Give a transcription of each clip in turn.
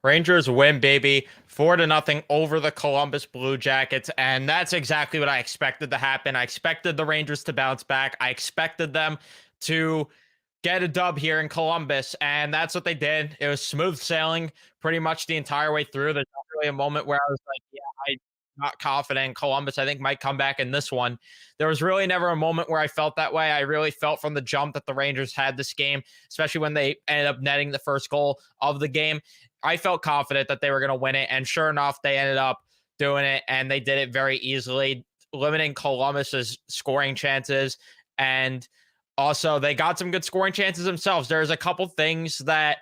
Rangers win, baby. 4-0 over the Columbus Blue Jackets. And that's exactly what I expected to happen. I expected the Rangers to bounce back. I expected them to get a dub here in Columbus. And that's what they did. It was smooth sailing pretty much the entire way through. There's not really a moment where I was like, yeah, I'm not confident. Columbus, I think, might come back in this one. There was really never a moment where I felt that way. I really felt from the jump that the Rangers had this game, especially when they ended up netting the first goal of the game. I felt confident that they were going to win it. And sure enough, they ended up doing it, and they did it very easily, limiting Columbus's scoring chances. And also, they got some good scoring chances themselves. There's a couple things that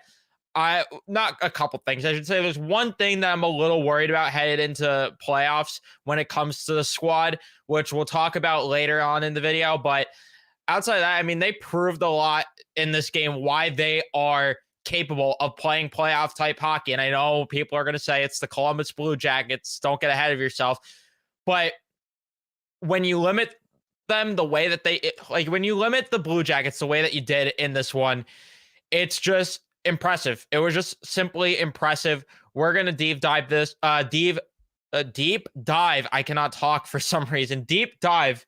not a couple things, I should say. There's one thing that I'm a little worried about headed into playoffs when it comes to the squad, which we'll talk about later on in the video. But outside of that, I mean, they proved a lot in this game why they are capable of playing playoff type hockey. And I know people are going to say it's the Columbus Blue Jackets. Don't get ahead of yourself. But when you limit them the way that when you limit the Blue Jackets the way that you did in this one, it's just impressive. It was just simply impressive. We're going to deep dive this, deep dive. I cannot talk for some reason. Deep dive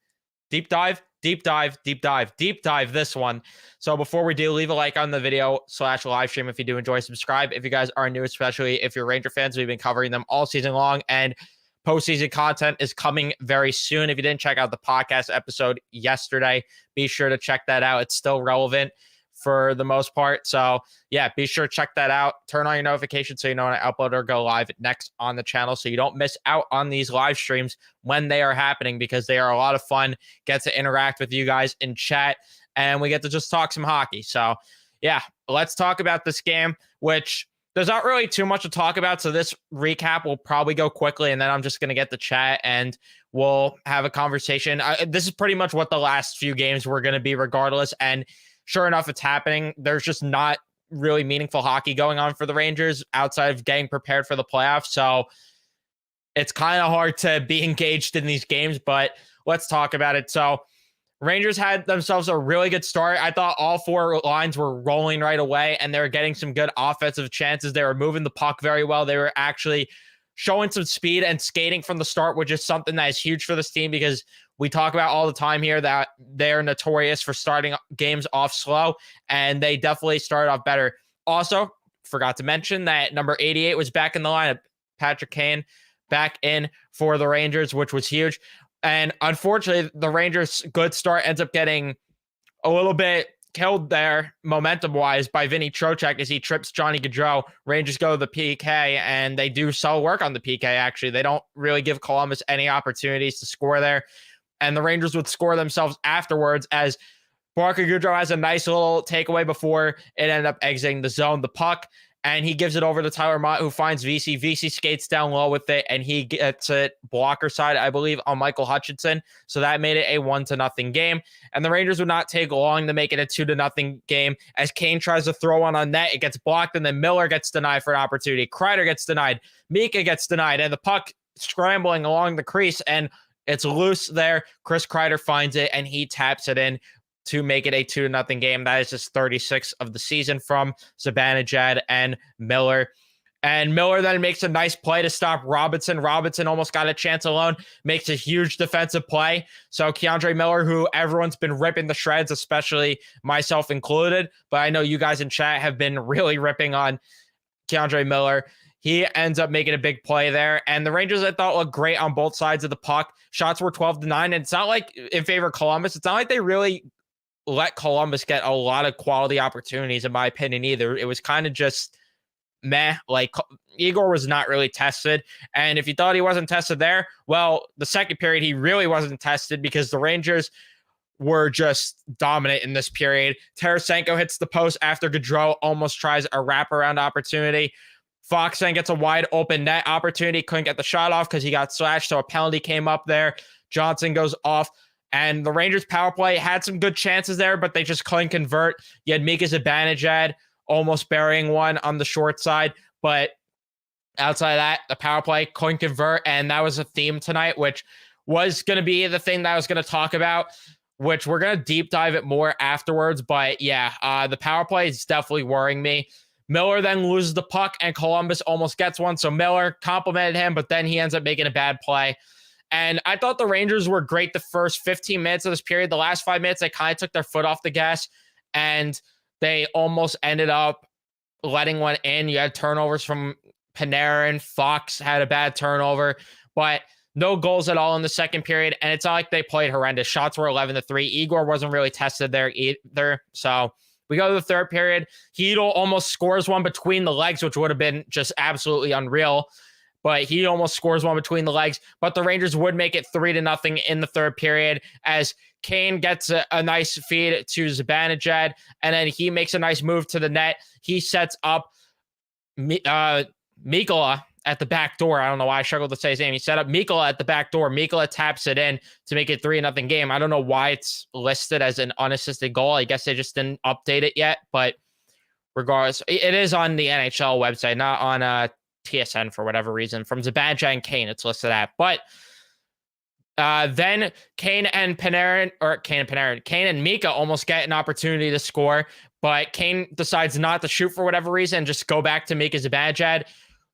this one. So before we do, leave a like on the video / live stream if you do enjoy. Subscribe if you guys are new, especially if you're Ranger fans. We've been covering them all season long, and postseason content is coming very soon. If you didn't check out the podcast episode yesterday, be sure to check that out. It's still relevant for the most part. So yeah, be sure to check that out. Turn on your notifications so you know when I upload or go live next on the channel, so you don't miss out on these live streams when they are happening, because they are a lot of fun. Get to interact with you guys in chat, and we get to just talk some hockey. So yeah, let's talk about this game, which there's not really too much to talk about. So this recap will probably go quickly, and then I'm just going to get the chat and we'll have a conversation. This is pretty much what the last few games were going to be regardless. And sure enough, it's happening. There's just not really meaningful hockey going on for the Rangers outside of getting prepared for the playoffs. So it's kind of hard to be engaged in these games, but let's talk about it. So Rangers had themselves a really good start. I thought all four lines were rolling right away, and they were getting some good offensive chances. They were moving the puck very well. They were actually showing some speed and skating from the start, which is something that is huge for this team, because we talk about all the time here that they're notorious for starting games off slow, and they definitely started off better. Also, forgot to mention that number 88 was back in the lineup. Patrick Kane back in for the Rangers, which was huge. And unfortunately, the Rangers' good start ends up getting a little bit killed there momentum-wise by Vinny Trocheck as he trips Johnny Gaudreau. Rangers go to the PK, and they do solid work on the PK, actually. They don't really give Columbus any opportunities to score there. And the Rangers would score themselves afterwards, as Barker Goudreau has a nice little takeaway before it ended up exiting the zone. The puck, and he gives it over to Tyler Mott, who finds VC. VC skates down low with it, and he gets it blocker side, I believe, on Michael Hutchinson. So that made it a 1-0 game. And the Rangers would not take long to make it a 2-0 game. As Kane tries to throw one on net, it gets blocked, and then Miller gets denied for an opportunity. Kreider gets denied. Mika gets denied, and the puck scrambling along the crease, and it's loose there. Chris Kreider finds it, and he taps it in to make it a 2-0 game. That is just 36 of the season from Zibanejad and Miller. And Miller then makes a nice play to stop Robinson. Robinson almost got a chance alone, makes a huge defensive play. So Keandre Miller, who everyone's been ripping the shreds, especially myself included, but I know you guys in chat have been really ripping on Keandre Miller. He ends up making a big play there. And the Rangers, I thought, looked great on both sides of the puck. Shots were 12-9. And it's not like in favor of Columbus. It's not like they really let Columbus get a lot of quality opportunities, in my opinion, either. It was kind of just meh. Like, Igor was not really tested. And if you thought he wasn't tested there, well, the second period, he really wasn't tested, because the Rangers were just dominant in this period. Tarasenko hits the post after Gaudreau almost tries a wraparound opportunity. Fox then gets a wide open net opportunity. Couldn't get the shot off because he got slashed, so a penalty came up there. Johnson goes off. And the Rangers power play had some good chances there, but they just couldn't convert. You had Mika Zibanejad almost burying one on the short side. But outside of that, the power play couldn't convert. And that was a theme tonight, which was going to be the thing that I was going to talk about, which we're going to deep dive it more afterwards. But yeah, the power play is definitely worrying me. Miller then loses the puck, and Columbus almost gets one. So Miller complimented him, but then he ends up making a bad play. And I thought the Rangers were great the first 15 minutes of this period. The last 5 minutes, they kind of took their foot off the gas, and they almost ended up letting one in. You had turnovers from Panarin. Fox had a bad turnover, but no goals at all in the second period. And it's not like they played horrendous. Shots were 11-3. Igor wasn't really tested there either. So we go to the third period. Hedl almost scores one between the legs, which would have been just absolutely unreal. But he almost scores one between the legs. But the Rangers would make it 3-0 in the third period as Kane gets a nice feed to Zibanejad, and then he makes a nice move to the net. He sets up Mikkola at the back door. I don't know why I struggled to say his name. He set up Mikkola at the back door. Mikkola taps it in to make it 3-0 game. I don't know why it's listed as an unassisted goal. I guess they just didn't update it yet. But regardless, it is on the NHL website, not on TSN for whatever reason. From Zibanejad and Kane, it's listed at. But then Kane and Mika almost get an opportunity to score, but Kane decides not to shoot for whatever reason and just go back to Mika Zibanejad,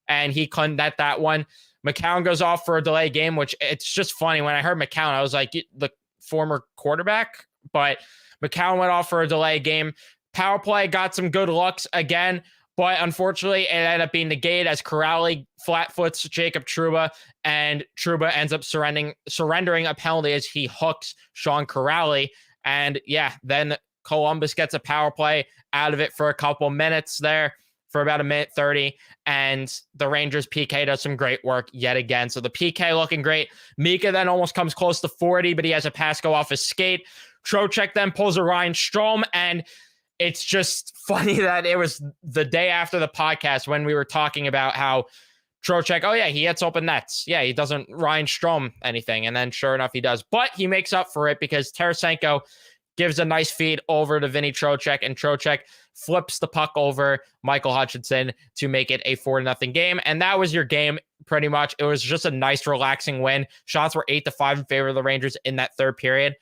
and he couldn't net that one. McCown goes off for a delay game, which it's just funny. When I heard McCown, I was like, the former quarterback, but McCown went off for a delay game. Power play got some good looks again, but unfortunately, it ended up being negated as Corrali flat-foots Jacob Trouba, and Trouba ends up surrendering a penalty as he hooks Sean Corrali. And yeah, then Columbus gets a power play out of it for a couple minutes there, for about 1:30, and the Rangers PK does some great work yet again. So the PK looking great. Mika then almost comes close to 40, but he has a pass go off his skate. Trocheck then pulls a Ryan Strome, and it's just funny that it was the day after the podcast when we were talking about how Trocheck, oh yeah, he hits open nets. Yeah, he doesn't Ryan Strome anything. And then sure enough, he does. But he makes up for it because Tarasenko gives a nice feed over to Vinny Trocheck, and Trocheck flips the puck over Michael Hutchinson to make it a 4-0 game. And that was your game, pretty much. It was just a nice, relaxing win. Shots were 8-5 in favor of the Rangers in that third period.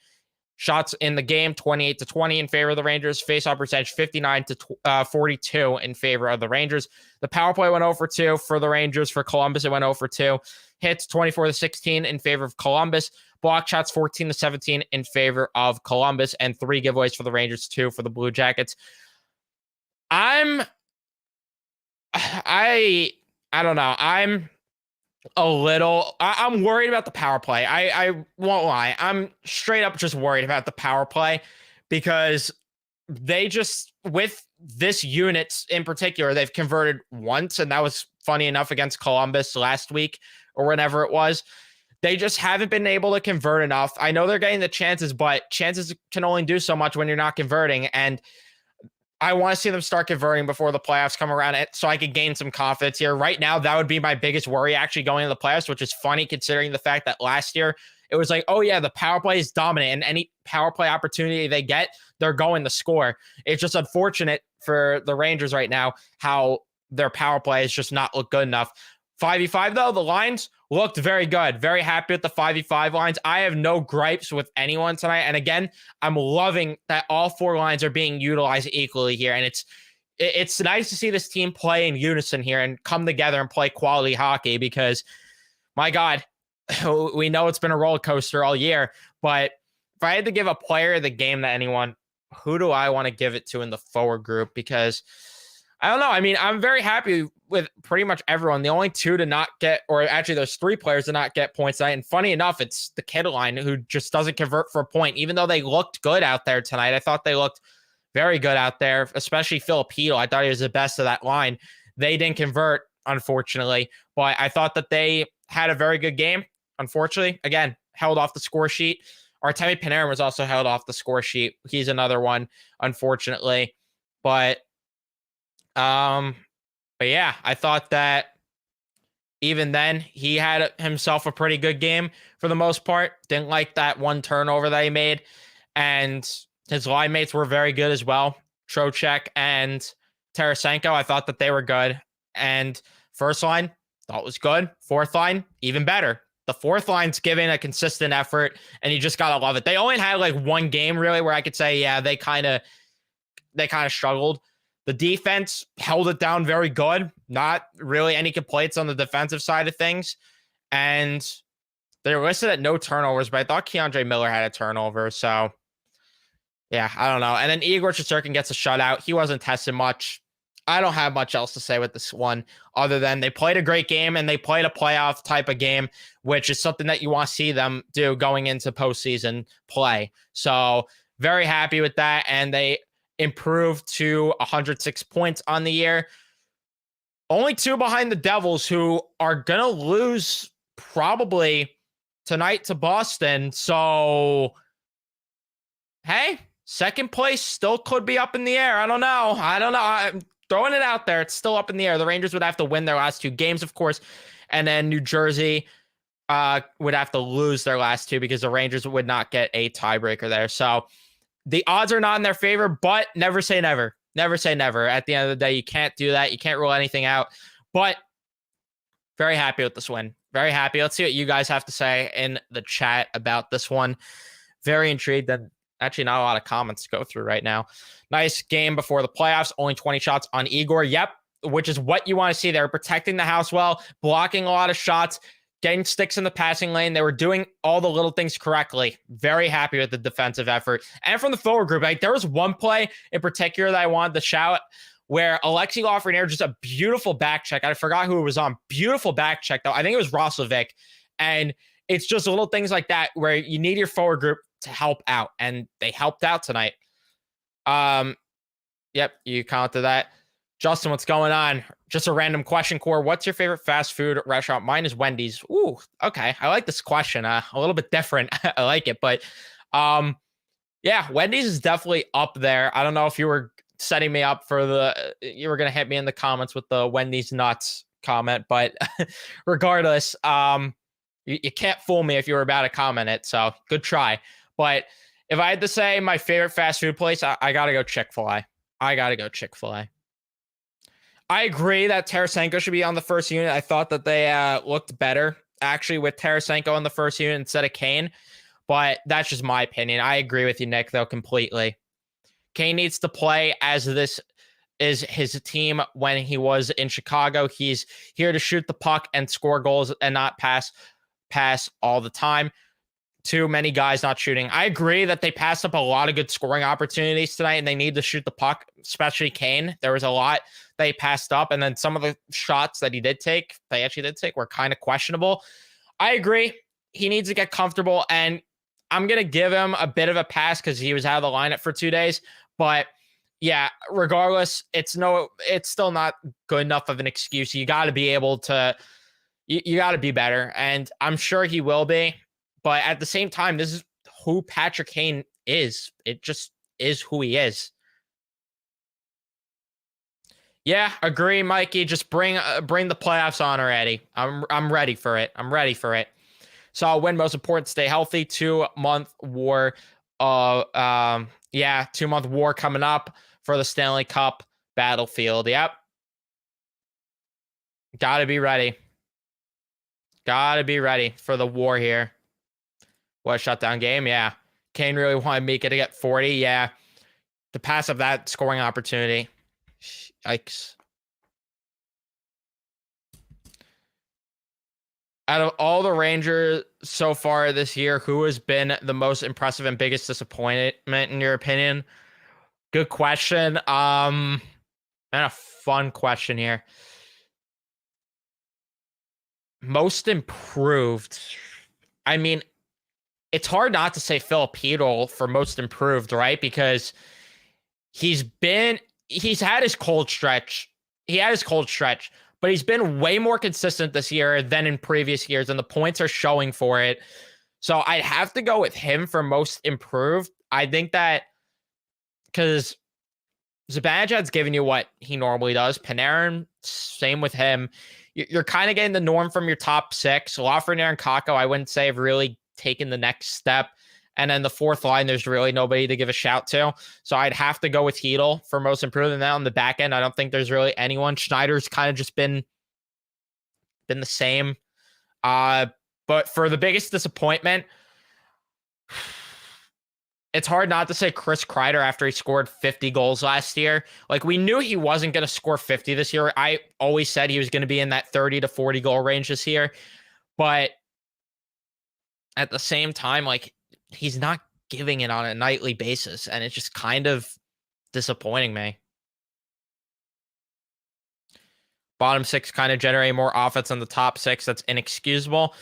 Shots in the game, 28-20 in favor of the Rangers. Face-off percentage, 59-42 in favor of the Rangers. The power play went 0-2 for the Rangers. For Columbus, it went 0-2. Hits, 24-16 in favor of Columbus. Block shots, 14-17 in favor of Columbus. And 3 giveaways for the Rangers, 2 for the Blue Jackets. I don't know. I'm worried about the power play. I won't lie. I'm straight up just worried about the power play because they just, with this unit in particular, they've converted once, and that was funny enough against Columbus last week or whenever it was. They just haven't been able to convert enough. I know they're getting the chances, but chances can only do so much when you're not converting. And I want to see them start converting before the playoffs come around so I could gain some confidence here. Right now, that would be my biggest worry actually going into the playoffs, which is funny considering the fact that last year it was like, oh yeah, the power play is dominant and any power play opportunity they get, they're going to score. It's just unfortunate for the Rangers right now how their power play has just not looked good enough. 5v5 though, the lines looked very good. Very happy with the 5v5 lines. I have no gripes with anyone tonight. And again, I'm loving that all 4 lines are being utilized equally here. And it's nice to see this team play in unison here and come together and play quality hockey because, my God, we know it's been a roller coaster all year. But if I had to give a player of the game to anyone, who do I want to give it to in the forward group? Because I don't know. I mean, I'm very happy with pretty much everyone. The only 2 to not get, or actually there's 3 players to not get points tonight. And funny enough, it's the kid line who just doesn't convert for a point, even though they looked good out there tonight. I thought they looked very good out there, especially Filipino. I thought he was the best of that line. They didn't convert, unfortunately, but I thought that they had a very good game. Unfortunately, again, held off the score sheet. Artemi Panarin was also held off the score sheet. He's another one, unfortunately. But yeah, I thought that even then he had himself a pretty good game for the most part. Didn't like that one turnover that he made. And his line mates were very good as well. Trocheck and Tarasenko, I thought that they were good. And first line, thought was good. Fourth line, even better. The fourth line's giving a consistent effort, and you just got to love it. They only had like one game really where I could say, yeah, they kind of struggled. The defense held it down very good. Not really any complaints on the defensive side of things. And they're listed at no turnovers, but I thought Keandre Miller had a turnover. So, yeah, I don't know. And then Igor Shesterkin gets a shutout. He wasn't tested much. I don't have much else to say with this one other than they played a great game and they played a playoff type of game, which is something that you want to see them do going into postseason play. So very happy with that. And they improved to 106 points on the year. Only 2 behind the Devils, who are going to lose probably tonight to Boston. So, hey, second place still could be up in the air. I don't know. I'm throwing it out there. It's still up in the air. The Rangers would have to win their last 2 games, of course. And then New Jersey would have to lose their last 2 because the Rangers would not get a tiebreaker there. So the odds are not in their favor, but never say never. Never say never. At the end of the day, you can't do that. You can't rule anything out. But very happy with this win. Very happy. Let's see what you guys have to say in the chat about this one. Very intrigued. And actually not a lot of comments to go through right now. Nice game before the playoffs. Only 20 shots on Igor. Yep, which is what you want to see. They were protecting the house well, blocking a lot of shots, getting sticks in the passing lane. They were doing all the little things correctly. Very happy with the defensive effort. And from the forward group, like, there was one play in particular that I wanted to shout where Alexei Lafreniere, just a beautiful back check. I forgot who it was on. Beautiful back check, though. I think it was Roslovic. And it's just little things like that where you need your forward group to help out. And they helped out tonight. Yep, you commented that. Justin, what's going on? Just a random question, Core. What's your favorite fast food restaurant? Mine is Wendy's. Ooh, okay. I like this question. A little bit different. I like it. But yeah, Wendy's is definitely up there. I don't know if you were setting me up for you were going to hit me in the comments with the Wendy's nuts comment. But regardless, you can't fool me if you were about to comment it. So good try. But if I had to say my favorite fast food place, I got to go Chick-fil-A. I got to go Chick-fil-A. I agree that Tarasenko should be on the first unit. I thought that they looked better, actually, with Tarasenko on the first unit instead of Kane. But that's just my opinion. I agree with you, Nick, though, completely. Kane needs to play as this is his team when he was in Chicago. He's here to shoot the puck and score goals and not pass all the time. Too many guys not shooting. I agree that they passed up a lot of good scoring opportunities tonight and they need to shoot the puck, especially Kane. There was a lot they passed up, and then some of the shots that they actually did take, were kind of questionable. I agree. He needs to get comfortable, and I'm going to give him a bit of a pass because he was out of the lineup for 2 days. But yeah, regardless, it's still not good enough of an excuse. You got to be able to, you got to be better, and I'm sure he will be. But at the same time, this is who Patrick Kane is. It just is who he is. Yeah, agree, Mikey. Just bring the playoffs on already. I'm ready for it. I'm ready for it. So I'll win. Most important, stay healthy. 2-month war. 2-month war coming up for the Stanley Cup battlefield. Yep. Gotta be ready. Gotta be ready for the war here. What a shutdown game. Yeah. Kane really wanted Mika to get 40. Yeah. To pass up that scoring opportunity. Yikes. Out of all the Rangers so far this year, who has been the most impressive and biggest disappointment in your opinion? Good question. And a fun question here. Most improved. I mean, it's hard not to say Philip Hedl for most improved, right? Because he's had his cold stretch. But he's been way more consistent this year than in previous years, and the points are showing for it. So I'd have to go with him for most improved. I think that because Zibanejad's giving you what he normally does. Panarin, same with him. You're kind of getting the norm from your top 6. Lafreniere and Kakko, I wouldn't say have really taken the next step. And then the fourth line, there's really nobody to give a shout to. So I'd have to go with Hedl for most improved. And then on the back end, I don't think there's really anyone. Schneider's kind of just been the same. But for the biggest disappointment, it's hard not to say Chris Kreider after he scored 50 goals last year. Like, we knew he wasn't going to score 50 this year. I always said he was going to be in that 30 to 40 goal range this year. But at the same time, like, he's not giving it on a nightly basis. And it's just kind of disappointing me. Bottom six kind of generate more offense than the top six. That's inexcusable.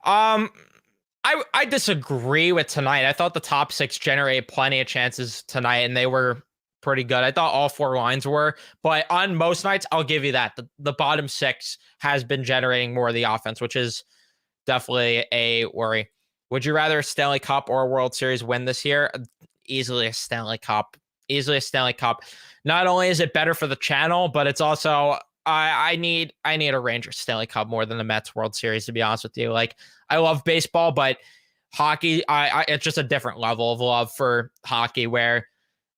I disagree with tonight. I thought the top six generated plenty of chances tonight, and they were pretty good. I thought all four lines were, but on most nights, I'll give you that. The bottom six has been generating more of the offense, which is definitely a worry. Would you rather a Stanley Cup or a World Series win this year? Easily a Stanley Cup. Easily a Stanley Cup. Not only is it better for the channel, but it's also I need a Rangers Stanley Cup more than the Mets World Series, to be honest with you. Like, I love baseball, but hockey, it's just a different level of love for hockey where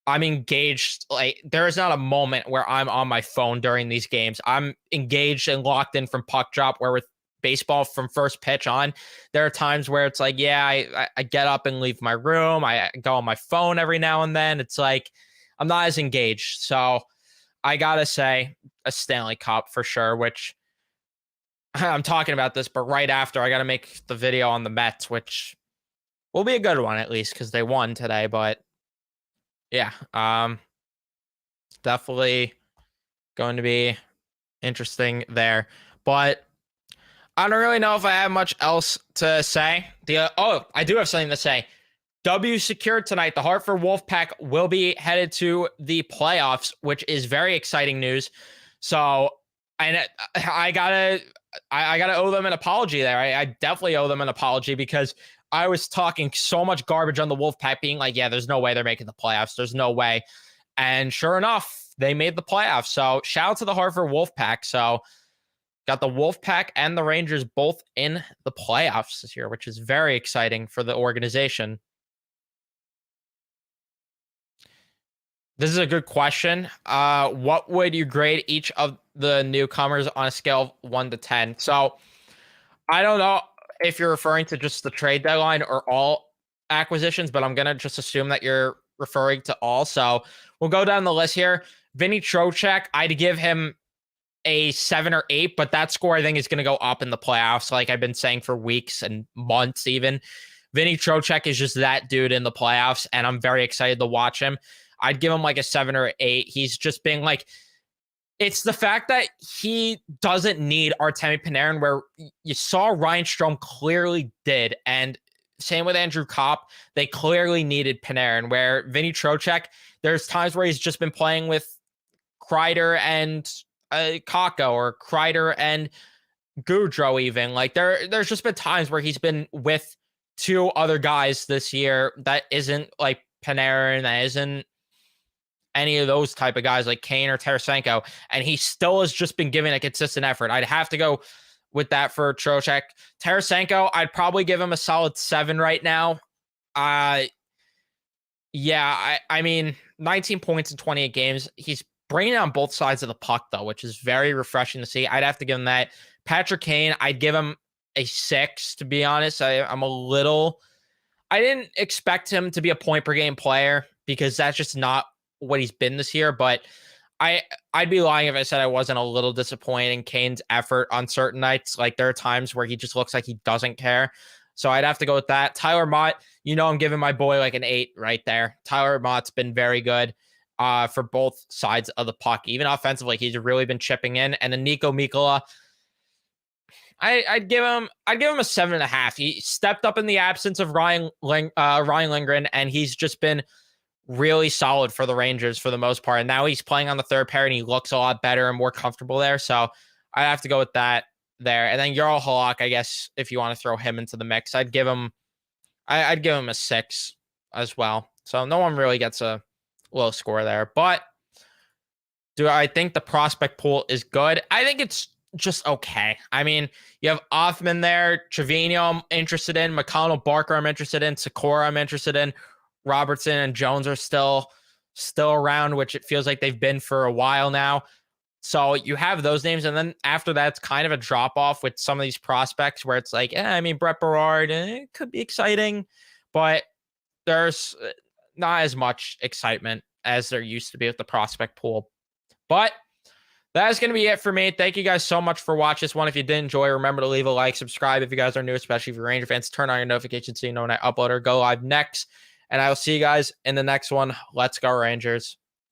I'm engaged. Like, there is not a moment where I'm on my phone during these games. I'm engaged and locked in from puck drop, where with baseball from first pitch on, there are times where it's like, yeah, I get up and leave my room. I go on my phone every now and then. It's like, I'm not as engaged. So I got to say a Stanley Cup for sure, which I'm talking about this, but right after I got to make the video on the Mets, which will be a good one at least because they won today. But yeah, definitely going to be interesting there. But I don't really know if I have much else to say. I do have something to say. W secured tonight. The Hartford Wolfpack will be headed to the playoffs, which is very exciting news. So, and I gotta owe them an apology there. I definitely owe them an apology because I was talking so much garbage on the Wolfpack, being like, yeah, there's no way they're making the playoffs. There's no way. And sure enough, they made the playoffs. So shout out to the Hartford Wolfpack. So got the Wolfpack and the Rangers both in the playoffs this year, which is very exciting for the organization. This is a good question. What would you grade each of the newcomers on a scale of 1 to 10? So I don't know if you're referring to just the trade deadline or all acquisitions, but I'm going to just assume that you're referring to all. So we'll go down the list here. Vinny Trocheck, I'd give him a 7 or 8, but that score I think is going to go up in the playoffs. Like I've been saying for weeks and months even. Vinny Trocheck is just that dude in the playoffs, and I'm very excited to watch him. I'd give him like a 7 or 8. He's just being like, it's the fact that he doesn't need Artemi Panarin, where you saw Ryan Strome clearly did. And same with Andrew Kopp. They clearly needed Panarin, where Vinny Trocheck, there's times where he's just been playing with Kreider and Kakko, or Kreider and Goudreau even. Like there's just been times where he's been with two other guys this year that isn't like Panarin, that isn't any of those type of guys like Kane or Tarasenko, and he still has just been giving a consistent effort. I'd have to go with that for Trocheck. Tarasenko, I'd probably give him a solid 7 right now. I mean, 19 points in 28 games. He's bringing on both sides of the puck, though, which is very refreshing to see. I'd have to give him that. Patrick Kane, I'd give him a 6, to be honest. I didn't expect him to be a point per game player because that's just not what he's been this year, but I'd be lying if I said I wasn't a little disappointed in Kane's effort on certain nights. Like there are times where he just looks like he doesn't care. So I'd have to go with that. Tyler Mott, I'm giving my boy like an 8 right there. Tyler Mott's been very good for both sides of the puck. Even offensively, he's really been chipping in. And then Nico Mikkola, I'd give him a 7.5. He stepped up in the absence of Ryan Lindgren, and he's just been really solid for the Rangers for the most part. And now he's playing on the third pair, and he looks a lot better and more comfortable there. So I have to go with that there. And then Jarl Halak, I guess, if you want to throw him into the mix, I'd give him a 6 as well. So no one really gets a low score there. But do I think the prospect pool is good? I think it's just okay. I mean, you have Offman there, Trevino I'm interested in, McConnell, Barker I'm interested in, Sikora I'm interested in, Robertson and Jones are still around, which it feels like they've been for a while now. So you have those names, and then after that, it's kind of a drop off with some of these prospects where it's like, I mean, Brett Berard, it could be exciting, but there's not as much excitement as there used to be with the prospect pool. But that is going to be it for me. Thank you guys so much for watching this one. If you did enjoy, remember to leave a like, subscribe if you guys are new, especially if you're Ranger fans. Turn on your notifications so you know when I upload or go live next. And I will see you guys in the next one. Let's go, Rangers.